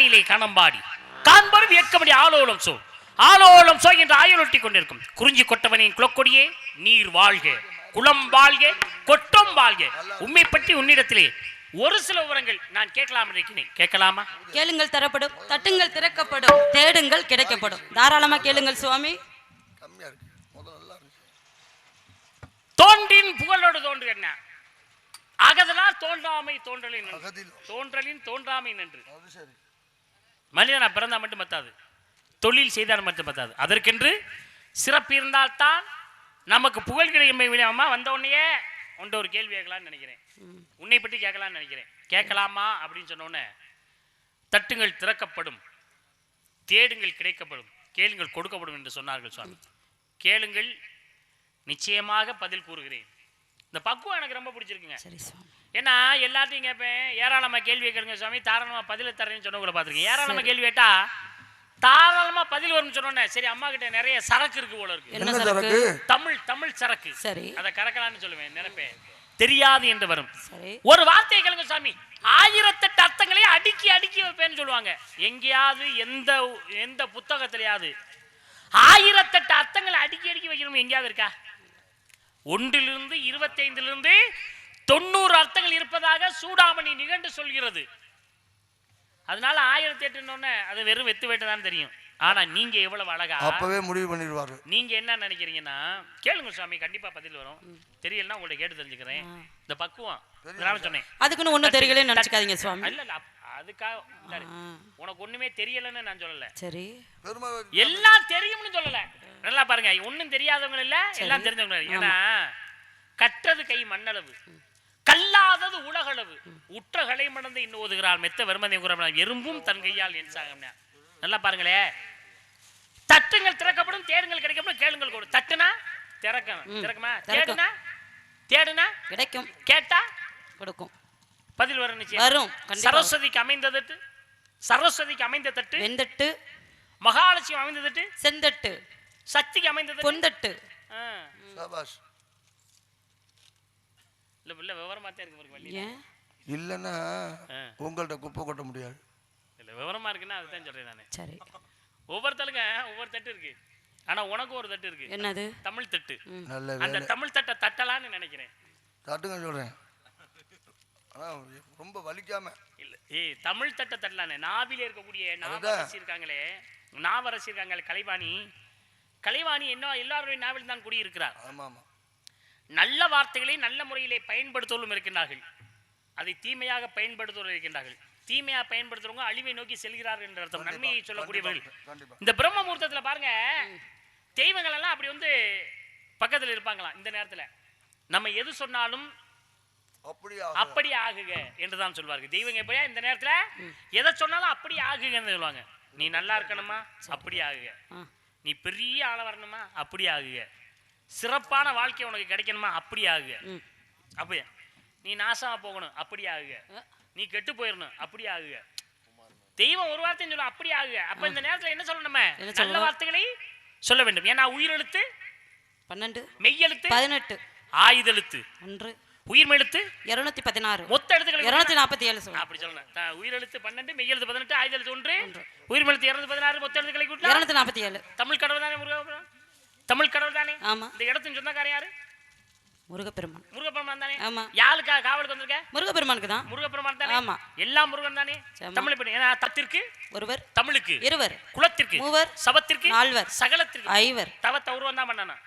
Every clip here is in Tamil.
காணியிலே கணம்பாடி காண்பரும் இயக்கமடி ஆலோலம் சோ ஆலோலம் சோ என்று ஆயுளொட்டி கொண்டிருக்கும் குறிஞ்சி கொட்டவனின் குலக்கொடியே நீர் வாழ்க குளம் வாழ்க கொட்டம் வாழ்க. உண்மை பற்றி உன்னிடத்திலே ஒரு சில விவரங்கள் நான் கேட்கலாம் இருக்கிறேன். கேட்கலாமா? கேளுங்கள் தரப்படும், தட்டுங்கள் திறக்கப்படும், தேடுங்கள் கிடைக்கப்படும். தாராளமா கேளுங்கள் சுவாமி. தோன்றின் புகழோடு தோன்று என்ன அகதலார் தோன்றாமை தோன்றலின் தோன்றலின் தோன்றாமை நன்று. மனிதனா பிறந்தா மட்டும் பத்தாது, தொழில் செய்தால் மட்டும் பத்தாது, அதற்கென்று சிறப்பு இருந்தால்தான் நமக்கு புகழ் கிடைக்குமா. வந்த உடனே உண்ட ஒரு கேள்வி கேட்கலான்னு நினைக்கிறேன், உன்னை பற்றி கேட்கலான்னு நினைக்கிறேன். கேட்கலாமா அப்படின்னு சொன்ன உடனே தட்டுங்கள் திறக்கப்படும், தேடுங்கள் கிடைக்கப்படும், கேளுங்கள் கொடுக்கப்படும் என்று சொன்னார்கள் சுவாமி. கேளுங்கள், நிச்சயமாக பதில் கூறுகிறேன். இந்த பக்குவம் எனக்கு ரொம்ப பிடிச்சிருக்குங்க. ஏன்னா எல்லாத்தையும் கேட்பேன், ஏராளமா கேள்வி கேட்குங்க சுவாமி, தாராளமா பதில தரேன்னு சொன்ன கூட பார்த்துருக்கேன். ஏராளமா கேள்வி கேட்டா தாராளமா பதில் வரும்னு சொன்னோன்னே சரி அம்மா கிட்ட நிறைய சரக்கு இருக்கு போல இருக்கு. என்ன சரக்கு? தமிழ் சரக்கு. சரி, அதை கறக்கலான்னு சொல்லுவேன், நினைப்பேன். தெரியாது என்று வரும். ஒரு வார்த்தையை கேளுங்க சாமி, 1008 அர்த்தங்களை அடுக்கி அடுக்கி வைப்பேன்னு சொல்லுவாங்க. எங்கேயாவது எந்த புத்தகத்திலேயாவது 1008 அர்த்தங்களை அடுக்கி அடுக்கி வைக்கணும் எங்கேயாவது இருக்கா? 1லிருந்து 25லிருந்து 90 அர்த்தங்கள் இருப்பதாக சூடாமணி நிகண்டு சொல்கிறது. அதனால 1008 அது வெறும் வெத்து வேட்டதான் தெரியும். ஆனா நீங்க எவ்வளவு அழகா அப்பவே முடிவு பண்ணிடுவாரு. நீங்க என்ன நினைக்கிறீங்கன்னா கேளுங்க சுவாமி, கண்டிப்பா பதில் வரும். தெரியலன்னா உங்களை கேட்டு தெரிஞ்சுக்கிறேன். இந்த பக்குவம் சொன்னேன், அதுக்குன்னு ஒண்ணும் தெரியலன்னு நினைச்சுக்காதீங்க சுவாமி. இல்ல அதுக்காக உனக்கு ஒண்ணுமே தெரியலன்னு நான் சொல்லல. சரி, எல்லாம் தெரியும்னு சொல்லல. நல்லா பாருங்க, ஒண்ணும் தெரியாதவங்க இல்ல, எல்லாம் தெரிஞ்சவங்க. ஏன்னா கற்றது கை மண்ணளவு, கல்லாதது உலகளவு, உற்ற கலை மணந்து இன்னும் ஓதுகிறார் மெத்த வருமதை எறும்பும் தன் கையால் என் சாகம். நல்லா பாருங்களே, தட்டுங்கள் திறக்கப்படும், தேடுங்கள் கிடைக்கப்படும், கேளுங்கள் கொடு. தட்டுனா திறக்கணும், திறக்குமா? தேடுனா தேடுனா கிடைக்கும், கேட்டா கொடுக்கும், பதில் வரும், நிச்சயம் வரும். சரஸ்வதிக்கு அமைந்த தட்டு, சரஸ்வதிக்கு அமைந்த தட்டு வெந்தட்டு, மகாலட்சுமி அமைந்த தட்டு செந்தட்டு, சக்திக்கு அமைந்தது பொந்தட்டு. சபாஷ். இல்ல விவரமா தான் இருக்கு. இல்லன்னா உங்கள்ட்ட குப்பை கொட்ட முடியாது. இல்ல விவரமா இருக்குன்னா அதுதான் சொல்றேன் நானு. சரி, ஒவ்வொருத்தலுங்க ஒவ்வொரு தட்டு இருக்கு. ஆனா உனக்கு ஒரு தட்டு இருக்கு. என்னது? தமிழ் தட்டு. நல்ல அந்த தமிழ் தட்டை தட்டலான்னு நினைக்கிறேன். தட்டுங்க சொல்றேன், ஆனா ரொம்ப வலிக்காம இல்ல. தமிழ் தட்டை தட்டலானே. நாவில இருக்கக்கூடிய நாவரசி இருக்காங்களே, நாவரசி இருக்காங்களே, கலைவாணி என்ன எல்லாருடைய நாவில் தான் குடியிருக்கிறார். ஆமா ஆமா. நல்ல வார்த்தைகளை நல்ல முறையிலே பயன்படுத்துவதும் இருக்கின்றார்கள், அதை தீமையாக பயன்படுத்துவதும் இருக்கின்றார்கள். தீமையாக பயன்படுத்துறவங்க அழிவை நோக்கி செல்கிறார்கள் என்ற அர்த்தம். நன்மையை சொல்லக்கூடியவர்கள். இந்த பிரம்ம முகூர்த்தத்தில் பாருங்க, தெய்வங்கள் எல்லாம் அப்படி பக்கத்தில் இருப்பாங்களாம். இந்த நேரத்தில் நம்ம எது சொன்னாலும் அப்படி ஆகுக என்றுதான் சொல்வார்கள். தெய்வங்க எப்படியா இந்த நேரத்தில் எதை சொன்னாலும் அப்படி ஆகுகன்னு சொல்லுவாங்க. நீ நல்லா இருக்கணுமா, அப்படி ஆகுக. நீ பெரிய ஆள வரணுமா, அப்படி ஆகுக. சிறப்பான வாழ்க்கை உனக்கு கிடைக்கணுமா, அப்படி ஆகுக. அப்படியா நீ நாசமா போகணும், அப்படி ஆகுக. நீ கெட்டு போயிடணும், அப்படி ஆகுக. தெய்வம் ஒரு வார்த்தைன்னு சொல்ல, அப்படி ஆகுக. அப்ப இந்த நேரத்தில் என்ன சொல்லணும்? நம்ம நல்ல வார்த்தைகளை சொல்ல வேண்டும். ஏன்னா உயிரெழுத்து 12, மெய்யெழுத்து 18, ஆயுதெழுத்து 1, உயிர்மெழுத்து 216, மொத்த எழுத்துக்கள் 247. அப்படி சொல்லணும். உயிரெழுத்து 12, மெய்யெழுத்து 18, ஆயுதெழுத்து 1, உயிர்மெழுத்து 216, மொத்த எழுத்துக்களை கூட்டி 247. தமிழ் கடவுள் தானே முருகன்? தமிழ் கடவுள் தானே? ஆமா. இந்த இடத்தின் சொந்தக்காரன் யாரு? முருகப்பெருமான். முருகப்பெருமான் தானே? ஆமா. யாருக்கா காவலுக்கு வந்திருக்க? முருகப்பெருமானுக்கு தான். முருகப்பெருமான் தானே? ஆமா. எல்லாம் முருகன் தானே? தமிழ் பெண். ஏன்னா தத்திற்கு ஒருவர், தமிழுக்கு இருவர், குலத்திற்கு மூவர், சபத்திற்கு நால்வர், சகலத்திற்கு ஐவர், தவத்த ஒருவன் தான் பண்ணானா.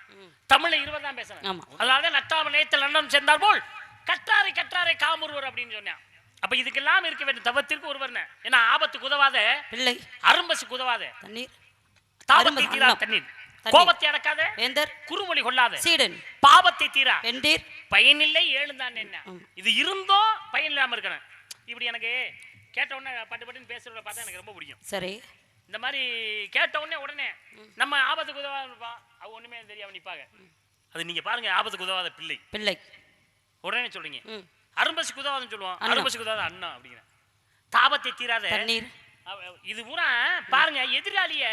தமிழ்ல 20 தான் பேசணும். ஆமா. அதனால நட்டாம நேயத்தில் லண்டன் சேர்ந்தார் போல் கற்றாரை காமுருவர் அப்படின்னு சொன்னான். அப்ப இதுக்கெல்லாம் இருக்க வேண்டும். தவத்திற்கு ஒருவர், ஏன்னா ஆபத்துக்கு உதவாத பிள்ளை, அரும்பசுக்கு உதவாத தண்ணீர், தாபத்தை தீரா தண்ணீர், கோபத்தை அடக்காத வேந்தர், குறுமொழி கொள்ளாத சீடன், பாவத்தை தீரா வெண்டீர், பயனில்லை ஏழுந்தான். என்ன இது இருந்தோம் பயன் இல்லாம இருக்கணும். இப்படி எனக்கு கேட்ட உடனே பட்டு பட்டுன்னு பேசுறத பார்த்தா எனக்கு ரொம்ப பிடிக்கும். சரி, இந்த மாதிரி கேட்ட உடனே நம்ம ஆபத்துக்கு உதவாத இருப்பான், அவ ஒண்ணுமே தெரியாம நிப்பாங்க. அது நீங்க பாருங்க, ஆபத்துக்கு உதவாத பிள்ளை உடனே சொல்றீங்க. அரும்பசுக்கு உதவாதன்னு சொல்லுவோம், அரும்பசுக்கு உதவாத அண்ணா அப்படிங்கிற. தாபத்தை தீராத தண்ணீர், இது பூரா பாருங்க. எதிராளிய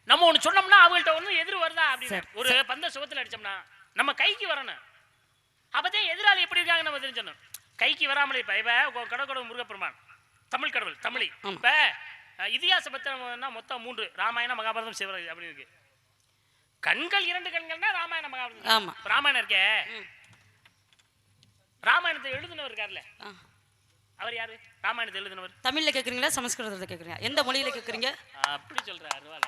நம்ம ஒண்ணு சொன்னோம்னா அவங்கள்ட்ட ஒண்ணு எதிர் வருதா அப்படின்னு ஒரு பந்த சுகத்துல அடிச்சோம்னா நம்ம கைக்கு வரணும். அப்பதான் எதிராளி எப்படி இருக்காங்க நம்ம தெரிஞ்சிடணும். கைக்கு வராமலே இப்ப கடற்கடவுள் முருகப்பெருமான் தமிழ் கடவுள் தமிழி. இப்ப இதிகாச பத்திரம்னா மொத்தம் 3 ராமாயணம் மகாபாரதம் சிவராஜ் அப்படி இருக்கு. கண்கள் 2 கண்கள்னா ராமாயணம் மகாபாரதம். ஆமா ராமாயணம் இருக்கே, ராமாயணத்தை எழுதுனவர் இருக்கார்ல, அவர் யாரு? ராமாயணத்தை எழுதுனவர். தமிழ்ல கேக்குறீங்களா சமஸ்கிருதத்துல கேக்குறீங்க? எந்த மொழியில கேக்குறீங்க? அப்படி சொல்றாரு.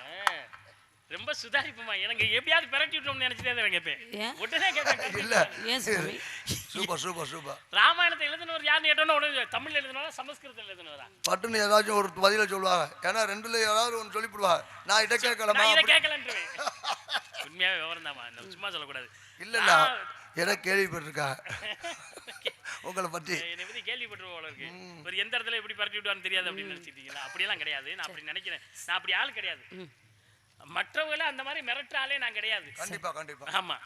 ரொம்ப சுதாரிப்புமா. எனக்கு எப்படியாவது பிரட்டி விட்டோம்னு நினைச்சிட்டே தான் கேட்பேன். உடனே கேட்பேன். இல்ல ஏன் சுவாமி? Super super super. ராமாயணத்தை எழுதுனவர் யாருன்னு கேட்டோன்னா உடனே தமிழ்ல எழுதுனவரா சமஸ்கிருதத்துல எழுதுனவரா? பட்டுன்னு ஏதாச்சும் ஒரு பதில சொல்லுவாங்க. ஏன்னா ரெண்டுல ஏதாவது ஒன்று சொல்லிவிடுவாங்க. நான் இதை கேட்கலாமா? இதை கேட்கலன்றேன். உண்மையாவே விவரம் தாமா, சும்மா சொல்லக்கூடாது. இல்ல இல்ல எதை கேள்விப்பட்டிருக்கா உங்களை பத்தி? என்னை பத்தி கேள்விப்பட்டு போல இருக்கு. ஒரு எந்த இடத்துல எப்படி பரட்டி விடுவான்னு தெரியாது அப்படின்னு நினைச்சிட்டீங்களா? அப்படியெல்லாம் கிடையாது. நான் அப்படி நினைக்கிறேன். நான் அப்படி ஆள் கிடையாது. மற்றவங்கள அந்த மாதிரி மிரட்டாலே நான் கிடையாது. கண்டிப்பா கண்டிப்பா. ஆமா,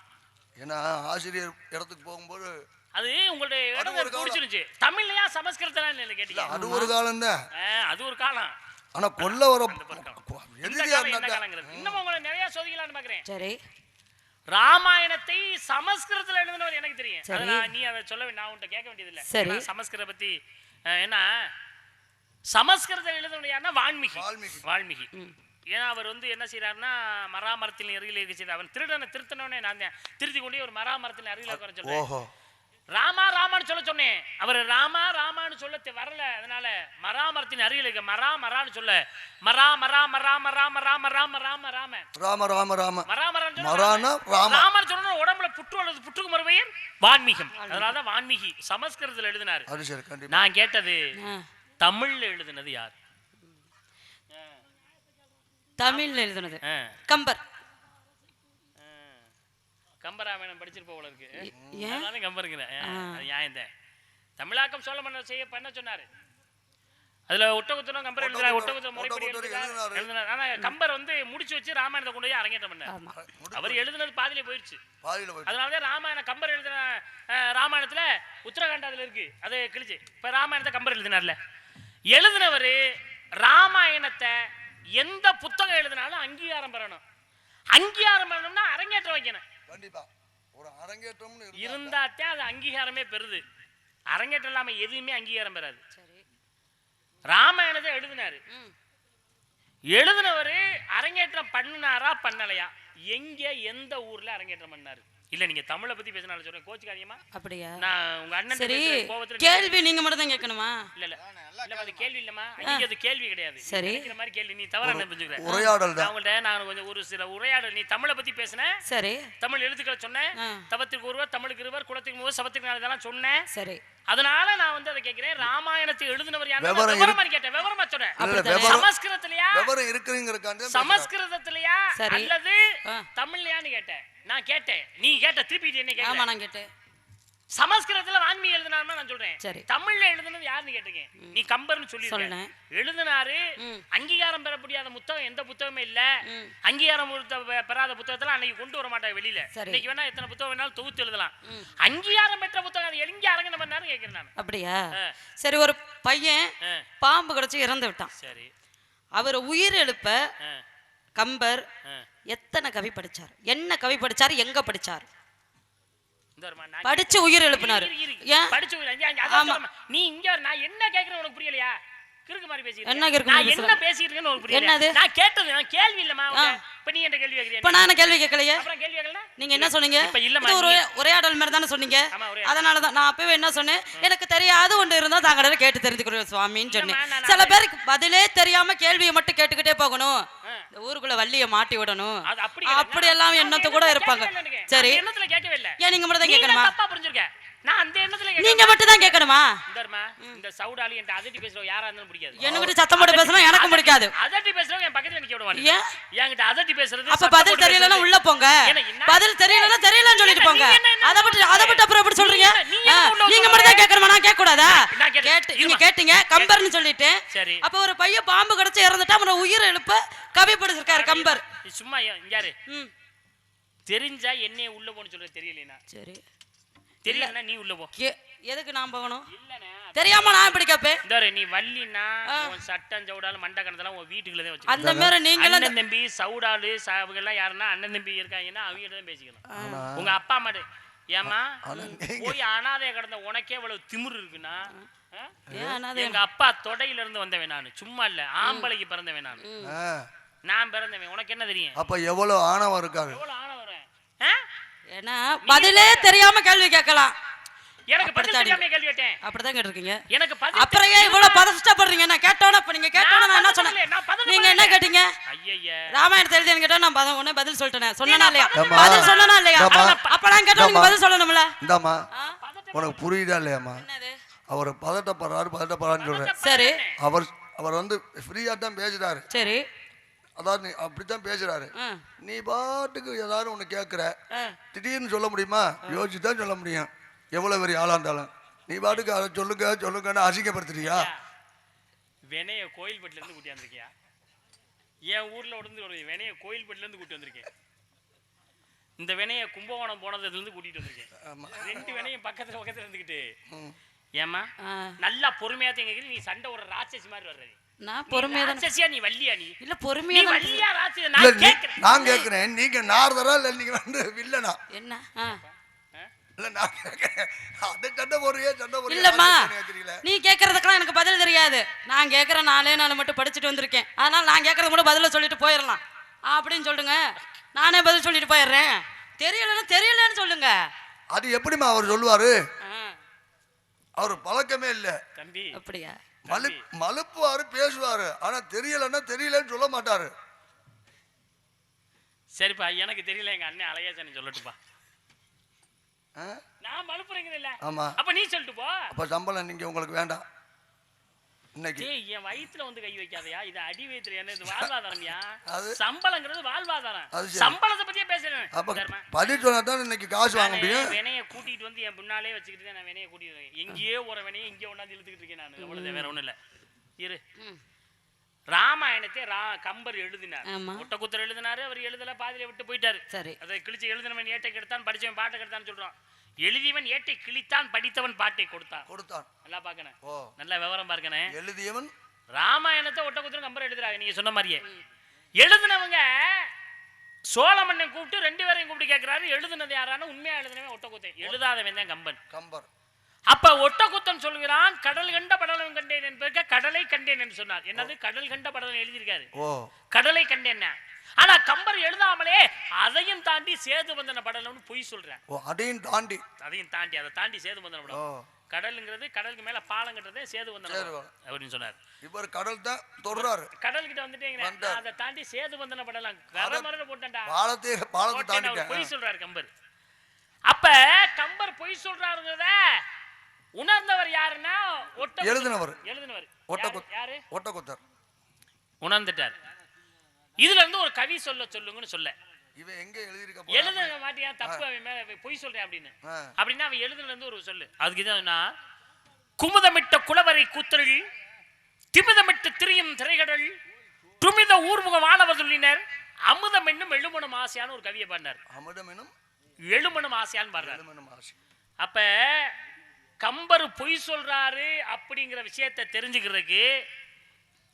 ஏன்னா ஆசிரியர் இடத்துக்கு போகும்போது அது உங்களுடைய இடம் பிடிச்சிருந்துச்சு. தமிழ்லையா சமஸ்கிருதம் கேட்டீங்க? அது ஒரு காலம் தான். அது ஒரு காலம். ஆனா கொல்ல வர இன்னும் உங்களை நிறைய சோதிக்கலாம்னு பாக்குறேன். சரி, ராமாயணத்தை சமஸ்கிருதத்துல எழுதினவர் எனக்கு தெரியும். நீ அதை சொல்ல நான் உன்கிட்ட கேட்க வேண்டியது இல்ல. சரி, சமஸ்கிருத பத்தி என்ன சமஸ்கிருதம் எழுதினவர் யாருன்னா வால்மீகி. ஏன்னா அவர் என்ன செய்யறாருன்னா மராமரத்தின் அருகில் இருக்க செய்தார். அவன் திருத்தனவனே நான் தான் திருத்தி கொண்டே ஒரு மராமரத்தின் அருகில் உட்கார சொல்றேன். ராமான்னு சொல்ல சொன்னேன். அவர் ராமான்னு சொல்ல வரல. அதனால மராமரத்தின் அருகில் இருக்க மரான்னு சொல்ல ராமன் சொன்ன உடம்புல புற்று அல்லது புற்றுக்கு மறுபெயர் வான்மீகம். அதனாலதான் வான்மீகி சமஸ்கிருதத்தில் எழுதினாரு. நான் கேட்டது தமிழ்ல எழுதினது யார்? தமிழ்ல எழுதுனது கம்பர். கம்பராமாயணம் படிச்சிருப்ப போல இருக்கு. அதனால கம்பருங்கிறேன். நியாயம் தான். தமிழாக்கம் சொல்ல பண்ண சொன்னாரு. அதுல ஒட்டகுத்தனம் கம்பர் எழுதுறாரு. ஒட்டகுத்தனம் முறைப்படி எழுதுனாரு. ஆனா கம்பர் முடிச்சு வச்சு ராமாயணத்தை கொண்டு போய் அரங்கேற்றம் பண்ணாரு. அவர் எழுதுனது பாதியிலே போயிடுச்சு. அதனாலதான் ராமாயணம் கம்பர் எழுதின ராமாயணத்துல உத்தரகாண்ட் அதுல இருக்கு. அதை கிழிச்சு இப்ப ராமாயணத்தை கம்பர் எழுதினார்ல. எழுதினவரு ராமாயணத்தை எந்த புத்தகம் எழுதினாலும் அங்கீகாரம் பெறணும். அங்கீகாரம் பண்ணணும்னா அரங்கேற்றம் வைக்கணும். கண்டிப்பா ஒரு அரங்கேற்றம் இருந்தாத்தே அது அங்கீகாரமே பெறுது. அரங்கேற்றம் இல்லாம எதுவுமே அங்கீகாரம் பெறாது. ராமாயணத்தை எழுதினவரு அரங்கேற்றம் பண்ணினாரா பண்ணலையா? எங்க எந்த ஊர்ல அரங்கேற்றம் பண்ணாரு? இல்ல நீங்க தமிழை பத்தி பேசினாலும் சொல்றேன், கோச்சுக்காதீங்கம்மா. அப்படியா? நான் உங்க அண்ணன் சரி, கேள்வி நீங்க மட்டும் தான் கேட்கணுமா? இல்ல இல்ல இல்ல, அது கேள்வி இல்லம்மா. இங்க அது கேள்வி கிடையாது. சரி, இந்த மாதிரி கேள்வி நீ தவறா நினைச்சுக்கிற. உரையாடல் தான். அவங்கள்ட்ட நான் கொஞ்சம் ஒரு சில உரையாடல். நீ தமிழை பத்தி பேசின. சரி, தமிழ் எழுத்துக்களை சொன்னேன். தவத்துக்கு ஒருவர், தமிழுக்கு இருவர், குலத்துக்கு மூவர், சபத்துக்கு நாலு, இதெல்லாம் சொன்னேன். சரி, அதனால நான் அதை கேட்கிறேன். ராமாயணத்தை எழுதினவர் யாரு? விவரமா கேட்டேன். விவரமா சொன்னேன். சமஸ்கிருதத்திலயா? விவரம் இருக்குங்கிறதுக்காக சமஸ்கிருதத்திலயா அல்லது தமிழ்லயான்னு கேட்டேன். நான் கேட்டேன், நீ கேட்ட திருப்பி என்ன கேட்ட? ஆமா, நான் கேட்டேன். சமஸ்கிருதத்துல வான்மீகி எழுதினாருன்னு நான் சொல்றேன். சரி, தமிழ்ல எழுதுனது யாருன்னு கேட்டீங்க. நீ கம்பர்னு சொல்லி எழுதினாரு. அங்கீகாரம் பெற முடியாத புத்தகம் எந்த புத்தகமே இல்ல. அங்கீகாரம் பெறாத புத்தகத்துல அன்னைக்கு கொண்டு வர மாட்டாங்க வெளியில. இன்னைக்கு வேணா எத்தனை புத்தகம் வேணாலும் தொகுத்து எழுதலாம். அங்கீகாரம் பெற்ற புத்தகம் அது எங்க அரங்கனம் பண்ணாரு கேட்கிறேன் நான். அப்படியா? சரி, ஒரு பையன் பாம்பு கடிச்சு இறந்து விட்டான். சரி, அவர் உயிர் எழுப்ப கம்பர் எத்தனை கவி படிச்சார்? என்ன கவி படிச்சார்? எங்க படிச்சார்? படிச்சு உயிர் எழுப்பினாரு. நீ இங்க நான் என்ன கேக்குறேன் உனக்கு புரியலையா? கிறுக்கு மாதிரி பேசிட்டு என்ன பேசிட்டு இருக்கேன்னு உனக்கு புரியல. நான் கேட்டது நான் கேள்வி இல்லமா. இப்ப நீ என்ன கேள்வி கேக்குறீங்க? இப்ப நான் கேள்வி கேட்கலையே. அப்புறம் கேள்வி கேட்கல. நீங்க என்ன சொன்னீங்க? இது ஒரு உரையாடல் மாதிரி தானே சொன்னீங்க. அதனால தான் நான் அப்பவே என்ன சொன்னேன், எனக்கு தெரியாத ஒன்று இருந்தா தாங்களே கேட்டு தெரிஞ்சுக்கிறோம் சுவாமின்னு சொன்னேன். சில பேருக்கு பதிலே தெரியாம கேள்வியை மட்டும் கேட்டுக்கிட்டே போகணும். இந்த ஊருக்குள்ள வள்ளிய மாட்டி விடணும். அப்படி எல்லாம் எண்ணத்தை கூட இருப்பாங்க. சரி, எண்ணத்துல கேட்கவே இல்ல. ஏன் நீங்க மட்டும் தான் கேட்கணுமா? தப்பா புரிஞ்சுக்க. நான் அந்த எண்ணத்துல நீங்க மட்டும் தான் கேட்கணுமா? இந்த சவுடாலி என்கிட்ட அதட்டி பேசுறவங்க யாரா இருந்தாலும் பிடிக்காது. என்கிட்ட சத்தம் போட்டு பேசுறவங்க எனக்கும் பிடிக்காது. அதட்டி பேசுறவங்க என் பக்கத்துல நிக்க விட மாட்டீங்க. என்கிட்ட அதட்டி பேசுறது அப்ப பதில் தெரியலனா உள்ள போங்க. பதில் தெரியலனா தெரியலன்னு சொல்லிட்டு போங்க. அத விட்டு அப்புறம் எப்படி சொல்றீங்க? நீங்க மட்டும் தான் கேட்கணுமா? நான் கேட்க கூடாதா? நீங்க கேட்டீங்க கம்பர்னு சொல்லிட்டு. அப்ப ஒரு பையன் பாம்பு கடிச்சு இறந்துட்டா அவன உயிர் எழுப்ப கவி படிச்சிருக்காரு கம்பர். சும்மா யாரு தெரிஞ்சா என்னைய உள்ள போன்னு சொல்றது தெரியலனா? சரி, தெரியலனா நீ உள்ள போ. எதுக்கு நான் போகணும்? இல்லனே தெரியாம நான் இப்படி கேப்பேன். இந்தாரு, நீ வள்ளினா உன் சட்டம் சவுடால மண்ட கணதெல்லாம் உன் வீட்டுக்குள்ள தான் வச்சிருக்க. அந்த மாதிரி நீங்க அண்ணன் தம்பி சவுடாலு அவங்க எல்லாம் யாருன்னா அண்ணன் தம்பி இருக்காங்கன்னா அவங்க கிட்ட தான் பேசிக்கணும். உங்க அப்பா அம்மா ஏமா போய் அனாதைய கடந்த உனக்கே இவ்வளவு திமிரு இருக்குன்னா எங்க அப்பா தொடையில இருந்து வந்தவன் நானு, சும்மா இல்ல, ஆம்பளைக்கு பிறந்தவன் நானு. நான் பிறந்தவன், உனக்கு என்ன தெரியும்? அப்ப எவ்வளவு ஆணவம் இருக்காரு. எவ்வளவு ஆணவம்? ஏன்னா பதிலே தெரியாம கேள்வி கேட்கலாம். எனக்கு பதில் தெரியாம கேள்வி கேட்டேன். அப்படிதான் கேட்டிருக்கீங்க. எனக்கு பதில் அப்புறம் ஏன் இவ்வளவு பதஷ்டப்படுறீங்க? நான் கேட்டோன அப்ப நீங்க கேட்டோன நான் என்ன சொன்னேன்? நீங்க என்ன கேட்டீங்க? ஐயய்ய ராமாயணத்தை எழுதின்னு கேட்டா நான் உடனே பதில் சொல்லிட்டேன். சொன்னனா இல்லையா? பதில் சொன்னனா இல்லையா? அப்ப நான் கேட்டா நீங்க பதில் சொல்லணும்ல. இந்தாமா உனக்கு புரியுதா இல்லையாமா? அவர் பதட்டப்படுறாருன்னு சொல்றேன். சரி, அவர் வந்து ஃப்ரீயா தான் பேசுறாரு. சரி, அதாவது அப்படித்தான் பேசுறாரு. நீ பாட்டுக்கு ஏதாவது ஒண்ணு கேட்குற, திடீர்னு சொல்ல முடியுமா? யோசிச்சு தான் சொல்ல முடியும், எவ்வளவு பெரிய ஆளா இருந்தாலும். நீ பாட்டுக்கு அதை சொல்லுங்கன்னு அசிங்கப்படுத்துறியா? வினைய கோயில்பட்டில இருந்து கூட்டி வந்திருக்கியா? என் ஊர்ல இருந்து ஒரு வினைய கோயில்பட்டில இருந்து கூட்டி வந்திருக்கேன். இந்த வினைய கும்பகோணம் போனதுல இருந்து கூட்டிட்டு வந்திருக்கேன். ரெண்டு வினையும் பக்கத்துல இருந்துகிட்டு ஏமா நல்லா பொறுமையா கேக்குறீ. நீ சண்டை ஒரு ராட்சசி மாதிரி வர்றது. நான் பொறுமையா ராட்சசியா நீ வள்ளியா? நீ இல்ல பொறுமையா வள்ளியா ராட்சசி? நான் கேக்குறேன், நீங்க நாரதரா இல்ல நீங்க வந்து வில்லனா? என்ன இல்ல நான் கேக்குறேன், அத சண்டை போறியே இல்லம்மா, நீ கேக்குறதுக்கெல்லாம் எனக்கு பதில் தெரியாது. நான் கேக்குற 4 நாள் மட்டும் படிச்சுட்டு வந்திருக்கேன். அதனால நான் கேக்குறது கூட பதில சொல்லிட்டு போயிடலாம் அப்படின்னு சொல்லுங்க. நானே பதில் சொல்லிட்டு போயிடுறேன். தெரியலன்னு சொல்லுங்க. அது எப்படிமா அவர் சொல்லுவாரு? அவர் பழக்கமே இல்ல தம்பி. அப்படியா? மலுப்புவாரு, பேசுவாரு, ஆனா தெரியலன்னு சொல்ல மாட்டாரு. சரிப்பா, எனக்கு தெரியல, எங்க அண்ணன் அழகேசன் சொல்லட்டுப்பா. நான் மலுப்புறேங்க இல்ல. ஆமா, அப்ப நீ சொல்லிட்டு போ. அப்ப சம்பளம் நீங்க உங்களுக்கு வேண்டாம். இன்னைக்கு என் வயித்துல வந்து கை வைக்காதயா, இது அடி வயித்துல. என்ன இது வாழ்வாதாரம்யா? சம்பளங்கிறது வாழ்வாதாரம். சம்பளத்தை பத்தியே பேசுறேன். பதில் சொன்னா தான் இன்னைக்கு காசு வாங்க முடியும். வினைய கூட்டிட்டு வந்து என் பின்னாலே வச்சுக்கிட்டு நான் வினைய கூட்டிட்டு எங்கேயோ ஒரு வினையை இங்கே ஒண்ணாந்து இழுத்துக்கிட்டு இருக்கேன் நான். அவ்வளவு வேற ஒண்ணும் இல்ல. இரு, ராமாயணத்தை கம்பர் எழுதினார், ஒட்டக்குத்தர் எழுதினாரு. அவர் எழுதல, பாதியில விட்டு போயிட்டாரு. சரி, அதை கிழிச்சு எழுதினவன் ஏட்டை கெடுத்தான், படிச்சவன் பாட்டை கெடுத்தான்னு சொல்றான். எழுதியவன் ஏட்டை கிழித்தான், படித்தவன் பாட்டை கொடுத்தான். நல்லா பாக்கணும், நல்லா விவரம் பார்க்கணும். எழுதியவன் ராமாயணத்தை ஒட்டக்குத்தர் கம்பர் எழுதுறாங்க. நீங்க சொன்ன மாதிரியே எழுதினவங்க சோழ மன்னன் கூப்பிட்டு 2 பேரையும் கூப்பிட்டு கேட்கிறாரு, எழுதுனது யாரான? உண்மையா எழுதினவன் ஒட்டக்குத்தன், எழுதாதவன் தான் கம்பர். அப்ப ஒட்டக்குத்தன் சொல்கிறான், கடல் கண்ட படலம் கண்டேன் என்பதற்கு கடலை கண்டேன் என்று சொன்னார். என்னது கடல் கண்ட படலம் எழுதியிருக்காரு, கடலை கண்டேன். ஆனா கம்பர் எழுதாமலே அதையும் தாண்டி சேது வந்தன படலம்னு பொய் சொல்றேன். அதையும் தாண்டி அதை தாண்டி சேது வந்தன படம். கடலுங்கிறது, கடலுக்கு மேல பாலம் கட்டுறதே சேது வந்தன அப்படின்னு சொன்னார். இவர் கடல் தான் தொடர்றாரு, கடல் கிட்ட வந்துட்டீங்க, அதை தாண்டி சேது வந்தன படலாம் கரமரல போட்டேன்டா, பொய் சொல்றாரு கம்பர். அப்ப கம்பர் பொய் சொல்றாருங்கிறத உணர்ந்தவர் யாருன்னா எழுதினவர் யாரு? ஒட்டக்குத்தர் உணர்ந்துட்டார். இதுல இருந்து ஒரு கவி சொல்லுங்கன்னு சொல்ல, இவன் எங்க எழுதிருக்க எழுத மாட்டியா, தப்பு, அவன் மேல பொய் சொல்றேன் அப்படின்னா அவன் எழுதுல இருந்து ஒரு சொல்லு. அதுக்கு இதான், குமுதமிட்ட குளவரை கூத்தல், திமிதமிட்டு திரியும் திரைகடல், துமித ஊர்முக வானவதுள்ளினர், அமுதம் என்னும் எழுமணம் ஆசையான ஒரு கவியை பாடினார். அமுதம் என்னும் எழுமணம் ஆசையான்னு பாடுறாரு. அப்ப கம்பர் பொய் சொல்றாரு அப்படிங்கிற விஷயத்தை தெரிஞ்சுக்கிறதுக்கு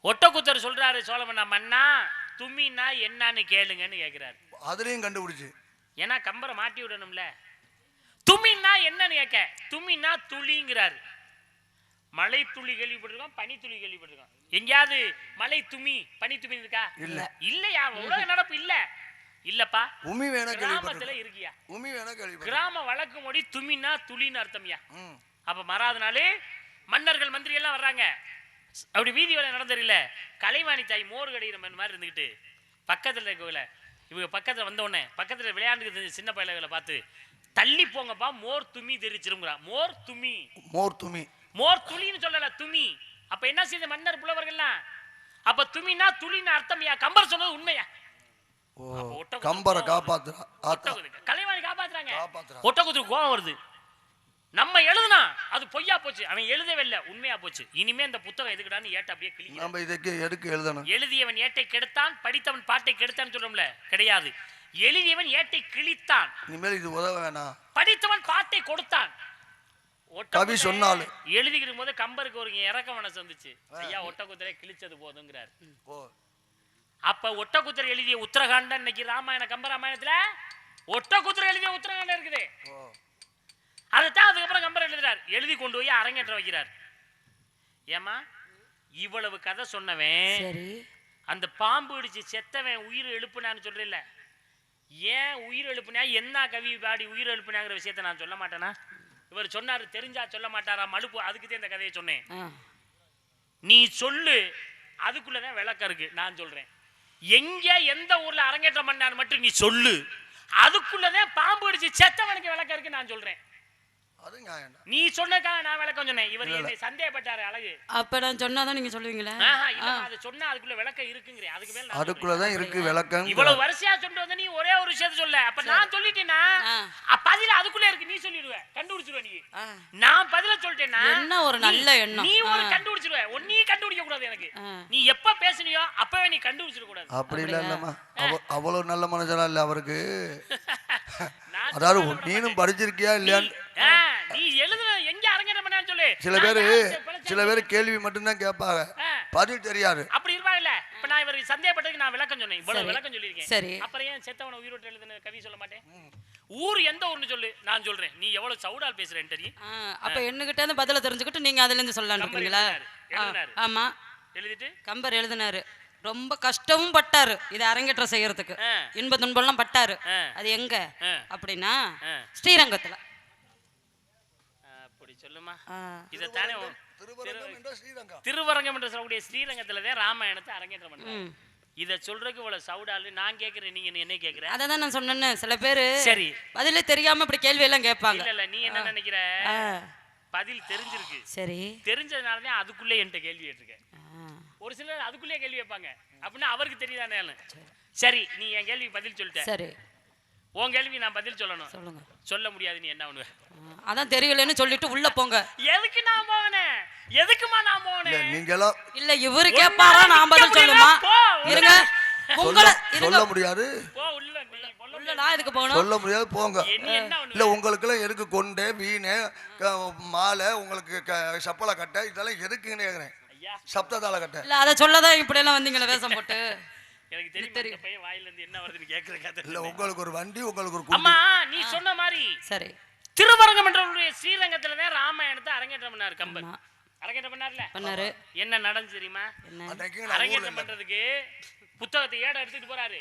ஒட்டக்குத்தர் சொல்றாரு, சோழமன்னா மன்னா துமினா என்னன்னு கேளுங்கன்னு கேட்கிறாரு. அதுலயும் கண்டுபிடிச்சு, ஏன்னா கம்பரை மாட்டி விடணும்ல. துமினா என்னன்னு கேட்க, துமினா துளிங்கிறாரு. மழை துளி கேள்விப்பட்டிருக்கோம், பனி துளி கேள்விப்பட்டிருக்கோம். எங்கேயாவது மழை துமி பனி துமி இருக்கா? இல்லையா? உலக நடப்பு இல்லப்பா. கிராமத்துல இருக்கியா? கிராம வழக்கு மொழி துமினா துளின்னு அர்த்தம்யா. அப்ப மறாதனாலே மன்னர்கள் மந்திரி எல்லாம் வர்றாங்க. அப்படி வீதி வேலை நடந்துருல, கலைவாணி தாய் மோர் கடைகிற மாதிரி இருந்துகிட்டு பக்கத்துல இருக்கல, இவங்க பக்கத்துல வந்த உடனே பக்கத்துல விளையாண்டுக்கு சின்ன பையன்களை பார்த்து, தள்ளி போங்கப்பா மோர் துமி தெரிச்சிருங்கிறா. மோர் துளின்னு சொல்லல, துமி. அப்ப என்ன செய்த மன்னர் புலவர்கள்லாம்? அப்ப துமினா துளின்னு அர்த்தம்யா. கம்பர் சொன்னது உண்மையா? கம்பரை காப்பாத்துறா, கலைவாணி காப்பாத்துறாங்க. ஒட்டக்குத்தருக்கு கோபம் வருது, நம்ம எழுதுனா அது பொய்யா போச்சு, அவன் எழுதவே இல்லை, உண்மையா போச்சு. இனிமே இந்த புத்தகம் எதுக்குடான்னு ஏட்ட அப்படியே கிளி. நம்ம இதுக்கு எதுக்கு எழுதணும்? எழுதியவன் ஏட்டை கெடுத்தான், படித்தவன் பாட்டை கெடுத்தான் சொல்றோம்ல, கிடையாது. எழுதியவன் ஏட்டை கிழித்தான், இனிமேல் இது உதவ வேணாம். படித்தவன் பாட்டை கொடுத்தான். கவி சொன்னாலும் எழுதிக்கிற போது கம்பருக்கு ஒரு இறக்க மனசு வந்துச்சு, ஐயா ஒட்டக்குத்தரை கிழிச்சது போதுங்கிறார். அப்ப ஒட்டக்குத்தர் எழுதிய உத்தரகாண்டம் இன்னைக்கு ராமாயண கம்ப ராமாயணத்துல ஒட்டக்குத்தர் எழுதிய உத்தரகாண்டம் இருக்குது. அதைத்தான் அதுக்கப்புறம் கம்பர் எழுதுறார். எழுதி கொண்டு போய் அரங்கேற்றம் வைக்கிறார். ஏமா இவ்வளவு கதை சொன்னவன் அந்த பாம்பு அடிச்சு செத்தவன் உயிர் எழுப்புனான்னு சொல்றேன்ல, ஏன் உயிர் எழுப்புனா, என்ன கவி பாடி உயிர் எழுப்புனாங்கிற விஷயத்த நான் சொல்ல மாட்டேனா? இவர் சொன்னாரு, தெரிஞ்சா சொல்ல மாட்டாரா மழுப்பு, அதுக்குதான் இந்த கதையை சொன்னேன். நீ சொல்லு, அதுக்குள்ளதான் விளக்கம் இருக்கு. நான் சொல்றேன், எங்க எந்த ஊர்ல அரங்கேற்றம் பண்ணான்னு மட்டும் நீ சொல்லு, அதுக்குள்ளதான் பாம்பு அடிச்சு செத்தவனுக்கு விளக்கம் இருக்கு. நான் சொல்றேன், நீ சொன்னதுக்காக நான் விளக்கம் சொன்னேன். இவர் என்னை சந்தேகப்பட்டாரு அழகு. அப்ப நான் சொன்னாதான் நீங்க சொல்லுவீங்களா? அது சொன்னா அதுக்குள்ள விளக்கம் இருக்குங்கிறேன். அதுக்கு மேல அதுக்குள்ளதான் இருக்கு விளக்கம். இவ்வளவு வருஷமா சொல்லிட்டு வந்த நீ ஒரே ஒரு விஷயத்த சொல்ல, அப்ப நான் சொல்லிட்டேன்னா பதில அதுக்குள்ள இருக்கு, நீ சொல்லிடுவ, கண்டுபிடிச்சிருவ. நீ நான் பதில சொல்லிட்டேன்னா என்ன ஒரு நல்ல எண்ணம், நீ ஒரு கண்டுபிடிச்சிருவ. நீ கண்டுபிடிக்க கூடாது. எனக்கு நீ எப்ப பேசுனியோ அப்பவே நீ கண்டுபிடிச்சிட கூடாது. அப்படி இல்லம்மா, அவ்வளவு நல்ல மனுஷனா இல்ல அவருக்கு. அதாவது நீனும் படிச்சிருக்கியா இல்லையான்னு நீ எழுதுன எங்க அரங்கேற்றம் பண்ணான்னு சொல்லு. சில பேர் கேள்வி மட்டும்தான் கேட்பாங்க, பதில் தெரியாது. அப்படி இருப்பாங்கல்ல. இப்ப நான் இவருக்கு சந்தேகப்பட்டதுக்கு நான் விளக்கம் சொன்னேன், இவ்வளவு விளக்கம் சொல்லியிருக்கேன். சரி, அப்புறம் ஏன் செத்தவன உயிரோட்டு எழுதுன கவி சொல்ல மாட்டேன்? ஊர் எந்த ஊர்னு சொல்லு, நான் சொல்றேன். நீ எவ்வளவு சவுடால் பேசுறேன்னு தெரியும். அப்ப என்னகிட்ட இருந்து பதில தெரிஞ்சுக்கிட்டு நீங்க அதுல இருந்து சொல்லலாம் இருக்கீங்களா? ஆமா, எழுதிட்டு கம்பர் எழுதினாரு. ரொம்ப கஷ்டமும் பட்டாரு இதை அரங்கேற்றம் செய்யறதுக்கு, இன்ப துன்பம்லாம் பட்டாரு. அது எங்க அப்படின்னா ஸ்ரீரங்கத்துல. அப்படி சொல்லுமா, இதத்தானே திருவரங்கம் என்று சொல்லக்கூடிய ஸ்ரீரங்கத்துலதான் ராமாயணத்தை அரங்கேற்றம் பண்றாங்க. இத சொல்றதுக்கு இவ்வளவு சவுடாலு. நான் கேக்குறேன், நீங்க என்ன கேக்குற? அதான் நான் சொன்னேன்னு. சில பேரு சரி பதிலே தெரியாம இப்படி கேள்வி எல்லாம் கேட்பாங்க. இல்ல நீ என்ன நினைக்கிற? பதில் தெரிஞ்சிருக்கு. சரி, தெரிஞ்சதுனாலதான் அதுக்குள்ளே என்கிட்ட கேள்வி கேட்டிருக்க. ஒரு சிலர் அதுக்குள்ளே கேள்வி வைப்பாங்க, அப்படின்னா அவருக்கு தெரியுதானே. சரி, நீ என் கேள்வி பதில் சொல்லிட்ட. சரி, உன் கேள்வி நான் பதில் சொல்லணும். சொல்லுங்க. சொல்ல முடியாது, நீ என்ன பண்ணுவ? அதான் தெரியலன்னு சொல்லிட்டு உள்ள போங்க. எதுக்கு நான் போனேன்? எதுக்குமா நான் போனேன்? நீங்களா இல்ல இவரு கேட்பாரா, நான் பதில் சொல்லுமா? இருங்க, உங்களை சொல்ல முடியாது. போ உள்ள. உள்ள நான் எதுக்கு போகணும்? சொல்ல முடியாது, போங்க. இல்ல உங்களுக்கு எல்லாம் எதுக்கு கொண்டே வீணு மாலை, உங்களுக்கு சப்பலை கட்ட, இதெல்லாம் எதுக்குன்னு கேக்குறேன். சப்தத்தால கட்ட இல்ல, அத சொல்லதான் இப்படி எல்லாம் வந்தீங்களா வேஷம் போட்டு? எனக்கு தெரியும் இந்த பையன் வாயில இருந்து என்ன வருதுன்னு கேக்குற கதை. இல்ல உங்களுக்கு ஒரு வண்டி, உங்களுக்கு ஒரு அம்மா நீ சொன்ன மாதிரி. சரி, திருவரங்கம் என்ற ஸ்ரீரங்கத்துல தான் ராமாயணத்தை அரங்கேற்றம் பண்ணாரு கம்பர். அரங்கேற்றம் பண்ணாரு. என்ன நடந்து தெரியுமா? அரங்கேற்றம் பண்றதுக்கு புத்தகத்தை ஏட எடுத்துட்டு போறாரு.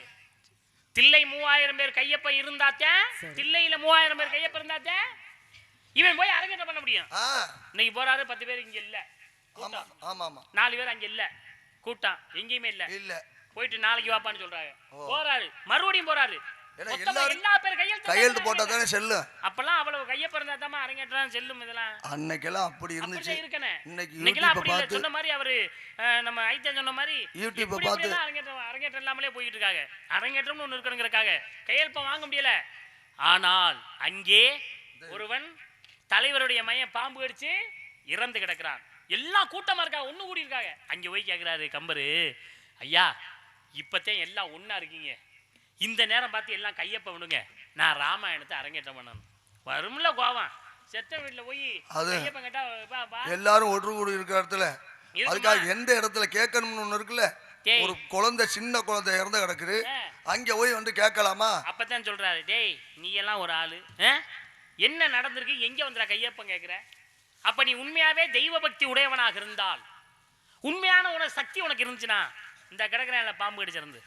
தில்லை 3000 பேர் கையப்ப இருந்தாத்தேன், தில்லையில 3000 பேர் கையப்ப இருந்தாத்தேன் இவன் போய் அரங்கேற்றம் பண்ண முடியும். இன்னைக்கு போறாரு, 10 பேர் இங்க இல்ல, 4 பேர் அங்க இல்ல, கூட்டம் எங்கேயுமே இல்ல. போயிட்டு நாளைக்கு வாப்பான்னு சொல்றாங்க. போறாரு, மறுபடியும் போறாரு. எல்லா பேர் கையெழுத்து போட்டா தானே செல்லும். அப்பெல்லாம் அவ்வளவு கையப்ப இருந்தா தான் அரங்கேற்றம் செல்லும். இதெல்லாம் அன்னைக்கெல்லாம் அப்படி இருந்துச்சு. இன்னைக்கு அப்படி இல்ல. சொன்ன மாதிரி அவரு நம்ம ஐத்தன் சொன்ன மாதிரி யூடியூப் பார்த்து அரங்கேற்றம் இல்லாமலே போயிட்டு இருக்காங்க. அரங்கேற்றம்னு ஒண்ணு இருக்கணுங்கிறக்காக கையெழுப்பம் வாங்க முடியல. ஆனால் அங்கே ஒருவன் தலைவருடைய மையம் பாம்பு கடிச்சு இறந்து கிடக்கிறான். எல்லாம் கூட்டமா இருக்கா, ஒண்ணு கூடி இருக்காங்க. அங்க போய் கேக்குறாரு கம்பரு, ஐயா இப்பத்தான் எல்லாம் ஒன்னா இருக்கீங்க, இந்த நேரம் பார்த்து எல்லாம் கையப்ப விடுங்க, நான் ராமாயணத்தை அரங்கேற்றம் பண்ணணும். வரும்ல கோவம். செத்த வீட்டுல போய் கையப்பம் கேட்டா எல்லாரும் ஒன்று கூடி இருக்கிற இடத்துல அதுக்காக எந்த இடத்துல கேட்கணும்னு ஒண்ணு இருக்குல்ல. ஒரு குழந்தை, சின்ன குழந்தை இறந்து கிடக்குது, அங்க போய் வந்து கேட்கலாமா? அப்பதான் சொல்றாரு, டேய் நீ எல்லாம் ஒரு ஆளு, என்ன நடந்திருக்கு, எங்க வந்துடா கையப்பம் கேட்கிற? அப்ப நீ உண்மையாவே தெய்வ பக்தி உடையவனாக இருந்தால், உண்மையான உனக்கு சக்தி உனக்கு இருந்துச்சுன்னா, இந்த கிடக்குற பாம்பு கடிச்சிருந்து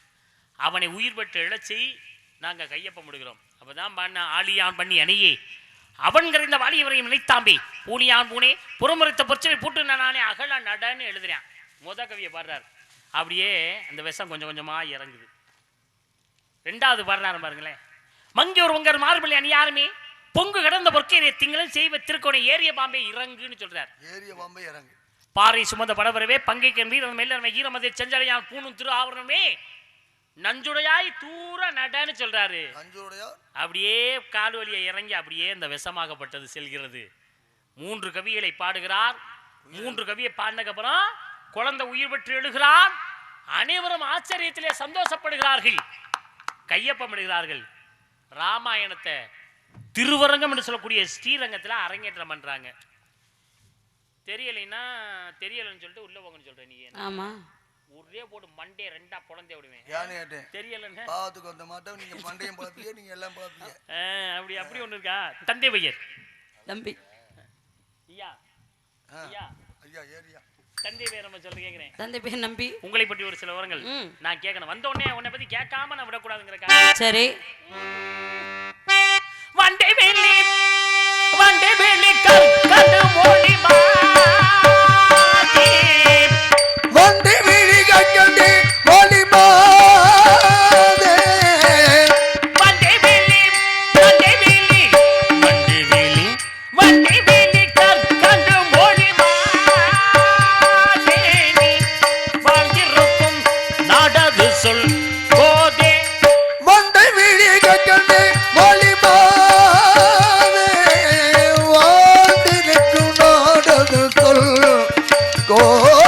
அவனை உயிர் பெற்று இழைச்சி நாங்க கையப்ப முடிக்கிறோம். அப்பதான் பண்ண ஆளியான் பண்ணி அணியே அவன் கரைந்த வாலியவரையும் நினைத்தாம்பே பூனியான் பூனே புறமுறைத்த பொற்சலை பூட்டு நானே அகல நடன்னு எழுதுறேன். முத கவியை பாடுறாரு. அப்படியே அந்த விஷம் கொஞ்சம் கொஞ்சமா இறங்குது. ரெண்டாவது பாடுறாரு பாருங்களேன். மங்கியோர் உங்கர் மார்பள்ளி அணியாருமே பொங்கு கடந்த பொற்கேரிய திங்களும் செய்வ திருக்கோணை ஏரிய பாம்பே இறங்குன்னு சொல்றாரு. ஏரிய பாம்பே இறங்கு. பாறை சுமந்த படவரவே பங்கைக்கன் வீரன் மெல்லமை ஈரமதை செஞ்சடையான் பூணும் திரு ஆவரணமே நஞ்சுடையாய் தூர நடன்னு சொல்றாரு. அப்படியே கால் வழியை இறங்கி அப்படியே இந்த விஷமாகப்பட்டது செல்கிறது. 3 கவிகளை பாடுகிறார். 3 கவியை பாடினதுக்கு அப்புறம் குழந்தை உயிர் பெற்று எழுகிறார். அனைவரும் ஆச்சரியத்திலே சந்தோஷப்படுகிறார்கள், கையப்பமிடுகிறார்கள். ராமாயணத்தை திருவரங்கம் என்று சொல்லக்கூடிய ஸ்ரீரங்கத்துல அரங்கேற்றம் பண்றாங்க. தெரியலைன்னா தெரியலன்னு சொல்லிட்டு உள்ள போங்கன்னு சொல்றேன். நீ ஆமா ஒரே போடு மண்டே ரெண்டா பொளந்தே விடுவேன். தெரியலன்னு பாத்துக்கு வந்த மாட்டோம். நீங்க மண்டையும் பாப்பீங்க, நீங்க எல்லாம் பாப்பீங்க. அப்படி ஒண்ணு இருக்கா? தந்தை பெயர் தம்பி. ஐயா ஐயா ஐயா ஏரியா தந்தை பேர் நம்ம சொல்ல கேக்குறேன். தந்தை பேர் நம்பி. உங்களை பற்றி ஒரு சில விவரங்கள் நான் கேட்கணும். வந்த உடனே உன்னை பத்தி கேட்காம நான் விடக்கூடாதுங்கிறக்காக. சரி. வண்டே வேலி கண்டு மொழி மாதே வண்டே வேலி கண்டு மொழி மாதே வண்டே வேலி கண்டு மொழி மாதே வாழ்ந்திருக்கும் நாடது சொல் போதே வண்டே வேலி கண்டு மொழி மாதே வாழ்ந்திருக்கும் நாடது சொல் கோதே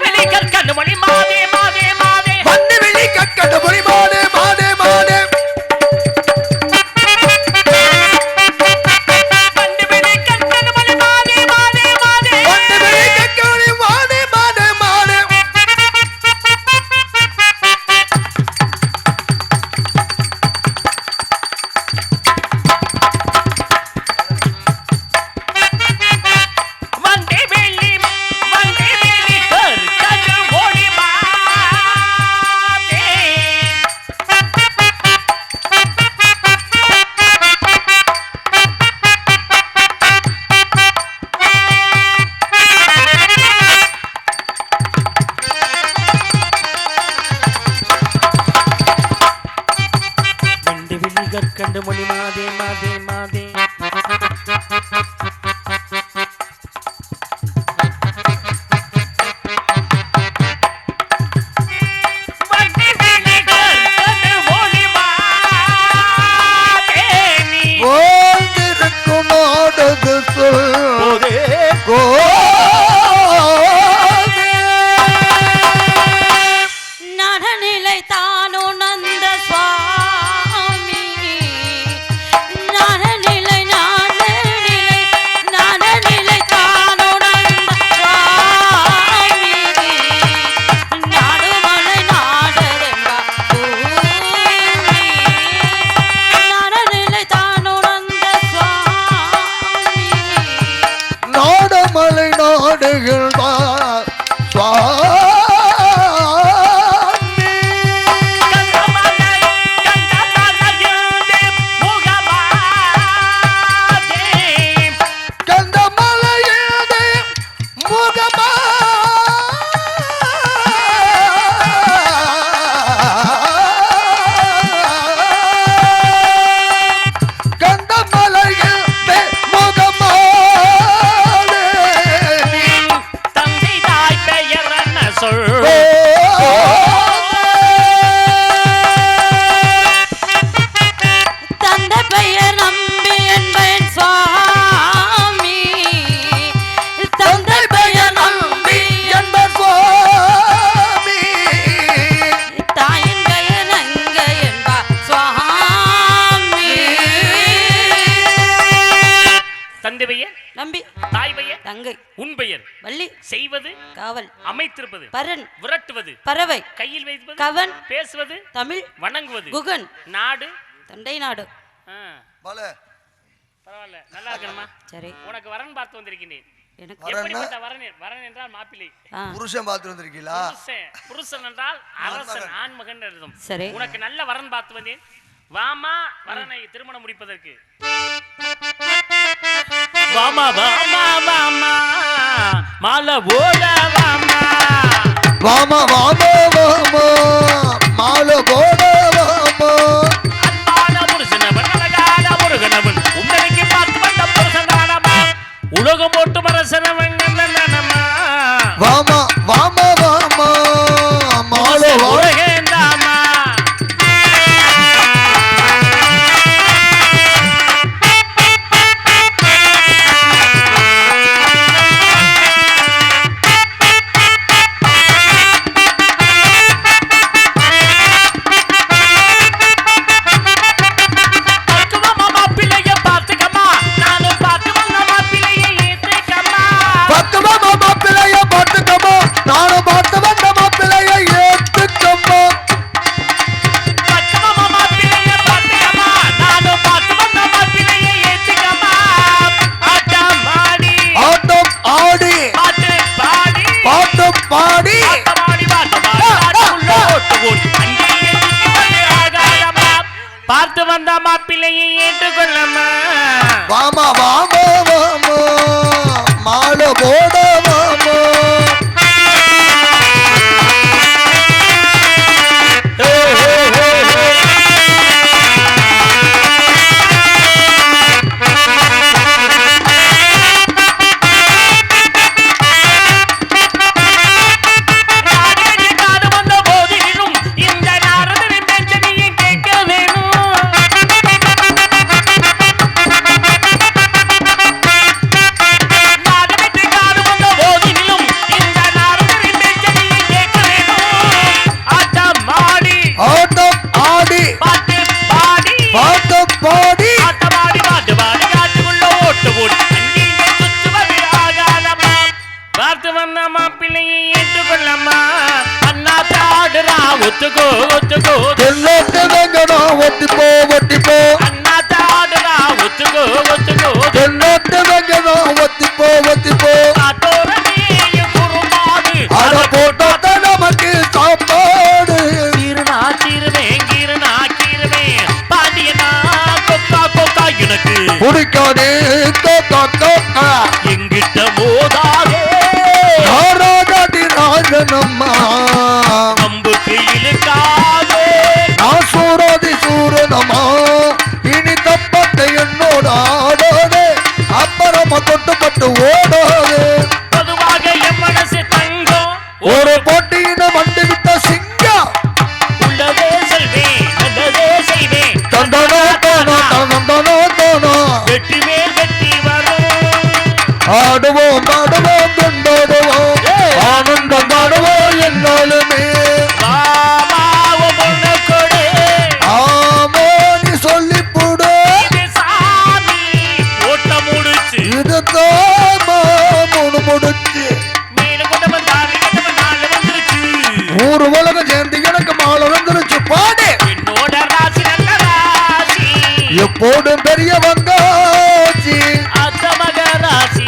வெளி கற்கண்டு மொழி மாதே மாதே மாதே வண்டே வேலி கண்டு மொழி மாதே மாதே மாதே வண்டு வெளி கற்கண்டு மொழி மாதே மாதே மாதே வண்டே வேலி கண்டு மாதே மாதே மாதே வண்டே வெளி கற்கண்டு மொழி மாதே வண்டு வெளி கற்கண்டு மொழி மாதே மாதே மாதே வண்டு வெளி கற்கண்டு மொழி மாதே நீ வாழ்ந்திருக்கும் நாடது சொல் போதே கோதே நரநிலை தானோ நந்த சுவாமி. நரநிலை நரநிலை தானோ நந்த சுவாமி. நாடுமலை நாடரென்பா பூமி. நரநிலை தானோ நந்த சுவாமி. நாடமலை நாடுகின்றார் சுவாமி கந்தமலையிலே முகமா கந்தமலையிலே முகமாலே தந்தை தாய் பெயர் என்ன சொல் தந்த பெயர் நம்பி என்பேன் சுவாமி. தந்த பெயர் நம்பி என்ப சுவாமி தாயின் பெயர் நங்க என்பா சுவாமி. தந்தை பெயர் நம்பி தாய் பெயர் தங்கை உன் பெயர் வள்ளி செய்வது காவல் அமைத்திருப்பது பரன் விரட்டுவது பறவை கையில் வைப்பது கவன் பேசுவது தமிழ் வணங்குவது குகன் நாடு தண்டை நாடு. பல பரவாயில்ல நல்லா இருக்கணுமா. சரி. உனக்கு வரன் பார்த்து வந்திருக்கிறேன். எனக்கு எப்படிப்பட்ட வரன்? வரன் என்றால் மாப்பிள்ளை. புருஷன் பார்த்து வந்திருக்கீங்களா? புருஷன் என்றால் அரசன் ஆண்மகன் அர்த்தம். சரி. உனக்கு நல்ல வரன் பார்த்து வந்தேன். வாமா வரனை திருமணம் முடிப்பதற்கு. வாமா வாமா வாமா மாலை போட வாமா வாமா வாமா வாமா மாலை போட வாமா அன்பான புருஷனவன் அழகான முருகனவன் உன்னைக்கு பார்த்து வந்த புருஷனானமா உலகம் போட்டு மரசனவன் என்னமா வாமா வாமா வாமா மாலை உலகேந்தாமா வாமா வாமா வாமா மாலை போட வாமா குடிக்காதே எங்கிட்ட மோதாதே ராஜனம்மா அம்புக்கு இழுக்காதே நான் சூராதி சூரனம்மா இனி தப்பத்தை என்னோட ஆடாதே அப்புறமா தொட்டுப்பட்டு ஓடாதே பொதுவாக என் மனசு தங்கம் ஒரு போட்டியின வந்து விட்ட சிங்கம் உள்ளதே செல்வேன் நல்லதே செய்வேன் தந்தனோ தானோ தந்தனோ தானோ வெற்றி மேல் வெற்றி வரும் ஆடுவோம் பாடுவோம் கொண்டாடுவோம் ஆனந்தம் பாடுவோம் என்னாலுமே ஆமோ நீ சொல்லி போடு இதுதான் முடிச்சு ஊரு உலகம் சேர்ந்து எனக்கு மாலை வந்துருச்சு பாடு எப்போடும் பெரிய வந்தாச்சு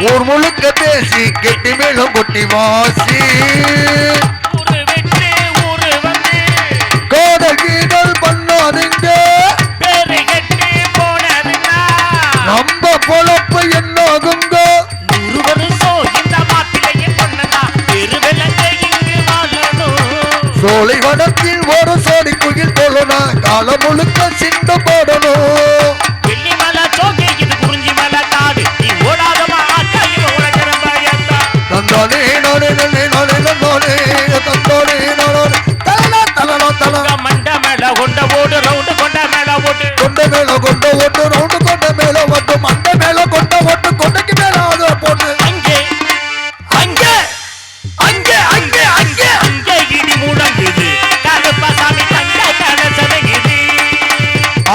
ஊர் முழுக்க பேசி கெட்டி மேலும் கொட்டி வாசி காதல் கீதல் பண்ணாதீங்க நம்ம பொழப்பு என்னாகுங்க சோலை வனத்தில் ஒரு சோடி குயில் போலணும் காலம் முழுக்க சிந்து போடணும் தந்தானே நானே நானே நானே நானே தந்தானே நானே தலா தலா தலா மண்ட மேல கொண்ட போட்டு ரவுண்டு கொண்ட மேல போட்டு கொண்ட மேல கொண்ட ஓட்டு ரவுண்டு கொண்ட மேல ஓட்டு மண்ட மேல கொண்ட ஓட்டு கொண்டைக்கு மேல அதை போட்டு அங்கே அங்கே அங்கே அங்கே அங்கே அங்கே இடி முழங்குது கருப்பசாமி தங்க கலசமைக்குது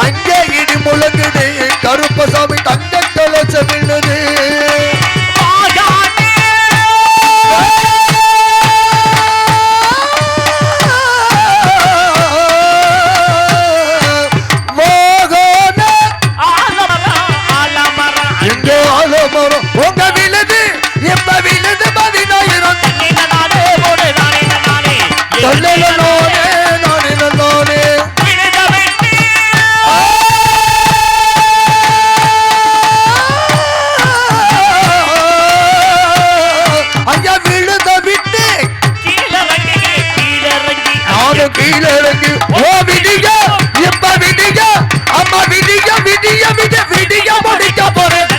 அங்கே இடி முழங்குது கருப்பசாமி தங்க கலசமில்லுது உங்க விழுது எப்ப விழுது 10000 ஐயா விழுத விட்டு நானும் கீழே இறங்கி ஓ விடிய எப்ப விடிய அம்மா விடிய விடிய விடிய விடிய முடிக்க போறேன்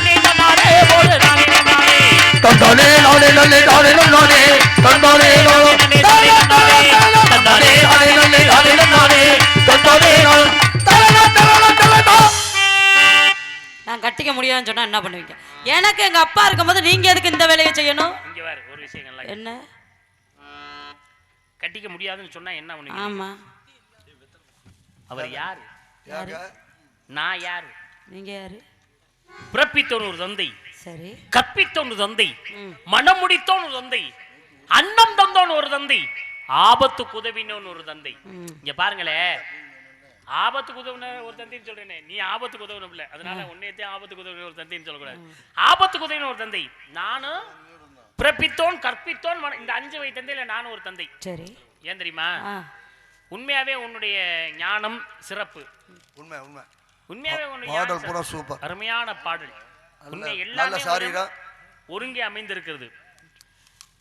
தந்தானே நானே நானே நானே நானே தந்தானே நானே தந்தானே நானே நானே நானே நானே தந்தானே நான் கட்டிக்க முடியாதுன்னு சொன்னா என்ன பண்ணுவீங்க? எனக்கு எங்க அப்பா இருக்கும்போது நீங்க எதுக்கு இந்த வேலையை செய்யணும்? இங்க வேற ஒரு விஷயம் என்ன கட்டிக்க முடியாதுன்னு சொன்னா என்ன பண்ணுவீங்க? ஆமா அவர் யாரு? நான் யாரு? நீங்க யாரு? பிறப்பித்தவன் ஒரு தந்தை, சரி, கற்பித்தவன் ஒரு தந்தை, மனம் முடித்தவன் ஒரு தந்தை, அன்னம் தந்தவன் ஒரு தந்தை, ஆபத்துக்கு உதவினவன் ஒரு தந்தை. இங்க பாருங்களே, ஆபத்துக்கு உதவின ஒரு தந்தைன்னு சொல்றேனே, நீ ஆபத்துக்கு உதவின இல்ல, அதனால உன்னையத்தையும் ஆபத்துக்கு உதவின ஒரு தந்தைன்னு சொல்லக்கூடாது. ஆபத்துக்கு உதவின ஒரு தந்தை, நானும் பிறப்பித்தோன் கற்பித்தோன், இந்த 5 வயது தந்தையில நானும் ஒரு தந்தை. சரி, ஏன் தெரியுமா? உண்மையாவே உன்னுடைய ஞானம் சிறப்பு. உண்மை உண்மை உண்மையாவே பாடல் பூரா சூப்பர், அருமையான பாடல். உண்மை எல்லாமே ஒருங்கே அமைந்திருக்கிறது.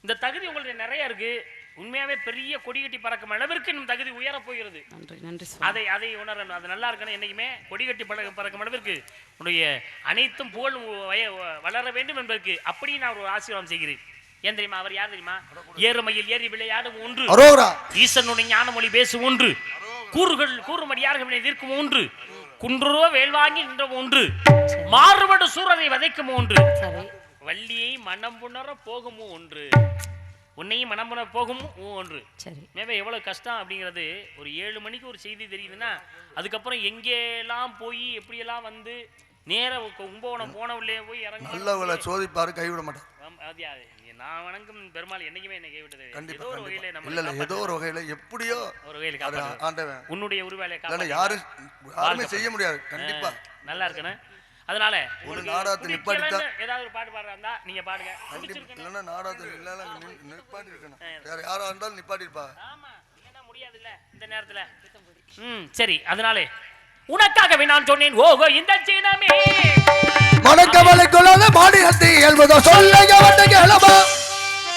இந்த தகுதி உங்களுடைய நிறைய இருக்கு. உண்மையாவே பெரிய கொடி கட்டி பறக்கும் அளவிற்கு நம் தகுதி உயர போகிறது. அதை உணரணும். அது நல்லா இருக்கணும். என்னைக்குமே கொடி கட்டி பறக்கும் அளவிற்கு உன்னுடைய அனைத்தும் புகழும் வளர வேண்டும் என்பதற்கு அப்படி நான் ஒரு ஆசீர்வாதம் செய்கிறேன். ஏன் தெரியுமா? அவர் யார் தெரியுமா? ஏறுமையில் ஏறி விளையாடும் ஒன்று, ஈசனுடைய ஞானமொழி பேசும் ஒன்று, கூறுமடியார்கள் எதிர்க்கும் ஒன்று, குன்றோ வேல்வாங்கி நின்ற ஒன்று, மாறுபடு சூரரை வதைக்கும் ஒன்று, வள்ளியை மனம் புணர போகுமோ ஒன்று, உன்னையும் மனம் புணர போகும் ஒன்று. மேவே எவ்வளவு கஷ்டம் அப்படிங்கிறது. ஒரு 7 மணிக்கு ஒரு செய்தி தெரியுதுன்னா அதுக்கப்புறம் எங்கெல்லாம் போய் எப்படியெல்லாம் வந்து நேர கும்பகோணம் போனவுள்ளே போய் இறங்க சோதிப்பாரு, கைவிட மாட்டேன். நான் வணங்கும் பெருமாள் என்னைக்குமே என்னை கைவிட்டது. ஏதோ ஒரு வகையில எப்படியோ ஒரு வகையில உன்னுடைய உருவாலை யாருமே செய்ய முடியாது. கண்டிப்பா நல்லா இருக்கணும். அதனால ஒரு நாடகத்தை நிப்பாட்டிட்டா ஏதாவது ஒரு பாட்டு பாடுறா நீங்க பாடுங்க. இல்லன்னா நாடகத்தை நிப்பாட்டி இருக்கணும். வேற யாரா இருந்தாலும் நிப்பாட்டி இருப்பாங்க. ஆமா, இல்லன்னா முடியாது இல்ல இந்த நேரத்துல. சரி, அதனால உனக்காகவே நான் சொன்னேன். ஓகோ இந்த சீனமே மணக்கவலை கொள்ளாத மாநிலத்தை இயல்பதோ சொல்லுங்க வந்து கேளமா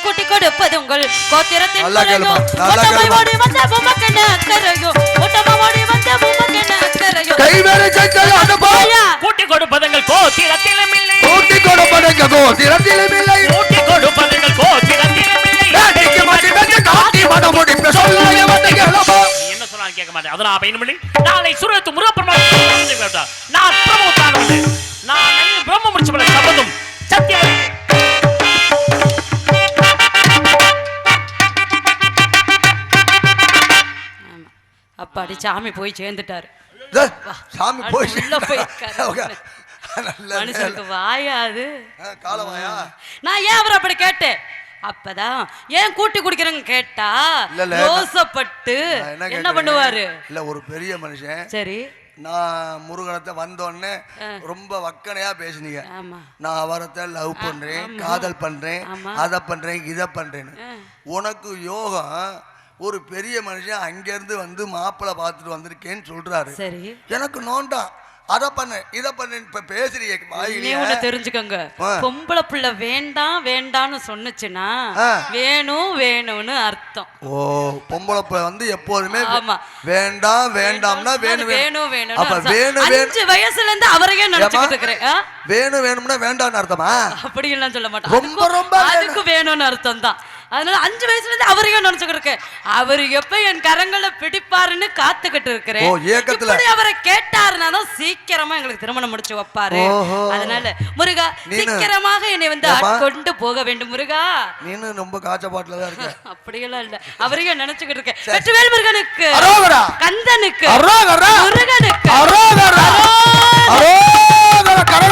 கூட்டி கொடுப்பது உங்கள் கோத்திரத்தின் நல்லா கேளுமா. ஓடி வந்த பூமக்கன அக்கறையோ ஓடி வந்த பூமக்கன அக்கறையோ கைவேலை செஞ்சது அனுபவம் கூட்டி கொடுப்பதங்கள் கோத்திரத்திலும் இல்லை, கூட்டி கொடுப்பதங்கள் கோத்திரத்திலும் இல்லை, கூட்டி கொடுப்பதங்கள் கோத்திரத்திலும் இல்லை. நீங்க மட்டுமே காட்டி மன முடிப்பு சொல்லுங்க வந்து கேளமா. என்ன சொன்னாலும் கேட்க மாட்டேன். அதனால பயன்படி நாளை சுரத்து முருகப்பெருமாள் நான் பிரம்மோத்தான் உண்டு. நான் பிரம்ம முடிச்சவளை சபதம் சத்தியம். அப்பாடி சாமி போய் சேர்ந்துட்டாரு. சாமி போய் மனுஷனுக்கு வாயாது காலவாயா. நான் ஏன் அவர் அப்படி கேட்டேன்? அப்பதான் ஏன் கூட்டி குடிக்கிறேன்னு கேட்டா யோசப்பட்டு என்ன பண்ணுவாரு? இல்ல ஒரு பெரிய மனுஷன். சரி, நான் முருகனத்தை வந்தோடனே ரொம்ப வக்கனையா பேசுனீங்க. நான் அவரத்தை லவ் பண்றேன், காதல் பண்றேன், அதை பண்றேன், இதை பண்றேன்னு. உனக்கு யோகம் ஒரு பெரிய மனுஷன் அங்கிருந்து வந்து மாப்பிள்ளை பார்த்துட்டு வந்திருக்கேன்னு சொல்றாரு. சரி, எனக்கு நோண்டான் அதை பண்ண இதை பண்ண இப்ப பேசுறீங்க. தெரிஞ்சுக்கோங்க, பொம்பளை பிள்ளை வேண்டாம் வேண்டாம்னு சொன்னுச்சுன்னா வேணும் வேணும்னு அர்த்தம். ஓ, பொம்பளை பிள்ளை வந்து எப்போதுமே வேண்டாம் வேண்டாம்னா வேணும் வேணும் வேணும். அப்ப வேணும் 5 வயசுல இருந்து அவரையே நினைச்சிட்டு இருக்கிறேன். வேணும் வேணும்னா வேண்டாம்னு அர்த்தமா? அப்படி எல்லாம் சொல்ல மாட்டேன். ரொம்ப ரொம்ப அதுக்கு வேணும்னு அர்த்தம் தான். அதனால 5 வயசுல இருந்து அவரையும் நினைச்சுக்கிட்டு இருக்கேன். அவரு எப்ப என் கரங்களை பிடிப்பாருன்னு காத்துக்கிட்டு இருக்கிறேன். இப்படி அவரை கேட்டாருன்னா தான் சீக்கிரமா எங்களுக்கு திருமணம் முடிச்சு வைப்பாரு. அதனால முருகா சீக்கிரமாக என்னை வந்து கொண்டு போக வேண்டும் முருகா. நீனு ரொம்ப காச்சப்பாட்டுல தான் இருக்க. அப்படியெல்லாம் இல்ல, அவரையும் நினைச்சுக்கிட்டு இருக்கேன். வெற்றிவேல் முருகனுக்கு, கந்தனுக்கு, முருகனுக்கு